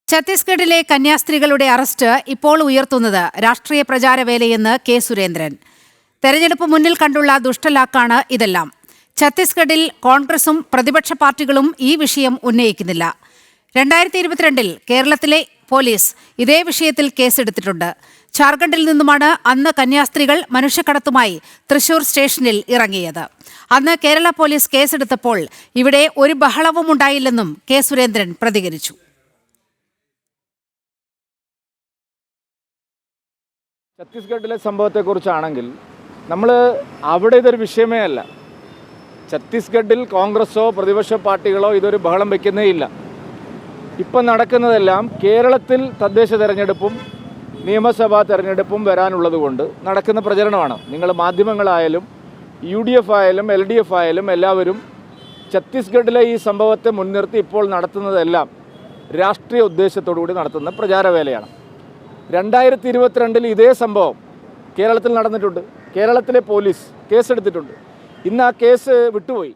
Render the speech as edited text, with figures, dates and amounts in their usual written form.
ഛത്തീസ്ഗഡിലെ കന്യാസ്ത്രീകളുടെ അറസ്റ്റ് ഇപ്പോൾ ഉയർത്തുന്നത് രാഷ്ട്രീയ പ്രചാരവേലയെന്ന് കെ സുരേന്ദ്രൻ. തെരഞ്ഞെടുപ്പ് മുന്നിൽ കണ്ടുള്ള ദുഷ്ടലാക്കാണ് ഇതെല്ലാം. ഛത്തീസ്ഗഡിൽ കോൺഗ്രസും പ്രതിപക്ഷ പാർട്ടികളും ഈ വിഷയം ഉന്നയിക്കുന്നില്ല. 2022 കേരളത്തിലെ പോലീസ് ഇതേ വിഷയത്തിൽ കേസെടുത്തിട്ടുണ്ട്. ഝാർഖണ്ഡിൽ നിന്നുമാണ് അന്ന് കന്യാസ്ത്രീകൾ മനുഷ്യക്കടത്തുമായി തൃശൂർ സ്റ്റേഷനിൽ ഇറങ്ങിയത്. അന്ന് കേരള പോലീസ് കേസെടുത്തപ്പോൾ ഇവിടെ ഒരു ബഹളവും ഉണ്ടായില്ലെന്നും കെ സുരേന്ദ്രൻ പ്രതികരിച്ചു. ഛത്തീസ്ഗഡിലെ സംഭവത്തെക്കുറിച്ചാണെങ്കിൽ നമ്മൾ അവിടെ ഇതൊരു വിഷയമേ അല്ല. ഛത്തീസ്ഗഡിൽ കോൺഗ്രസോ പ്രതിപക്ഷ പാർട്ടികളോ ഇതൊരു ബഹളം വയ്ക്കുന്നേ ഇല്ല. ഇപ്പം നടക്കുന്നതെല്ലാം കേരളത്തിൽ തദ്ദേശ തെരഞ്ഞെടുപ്പും നിയമസഭാ തെരഞ്ഞെടുപ്പും വരാനുള്ളത് കൊണ്ട് നടക്കുന്ന പ്രചരണമാണ്. നിങ്ങൾ മാധ്യമങ്ങളായാലും UDF ആയാലും LDF ആയാലും എല്ലാവരും ഛത്തീസ്ഗഡിലെ ഈ സംഭവത്തെ മുൻനിർത്തി ഇപ്പോൾ നടത്തുന്നതെല്ലാം രാഷ്ട്രീയ ഉദ്ദേശത്തോടു കൂടി നടത്തുന്ന പ്രചാരവേലയാണ്. 2022 ഇതേ സംഭവം കേരളത്തിൽ നടന്നിട്ടുണ്ട്. കേരളത്തിലെ പോലീസ് കേസെടുത്തിട്ടുണ്ട്. ഇന്ന് ആ കേസ് വിട്ടുപോയി.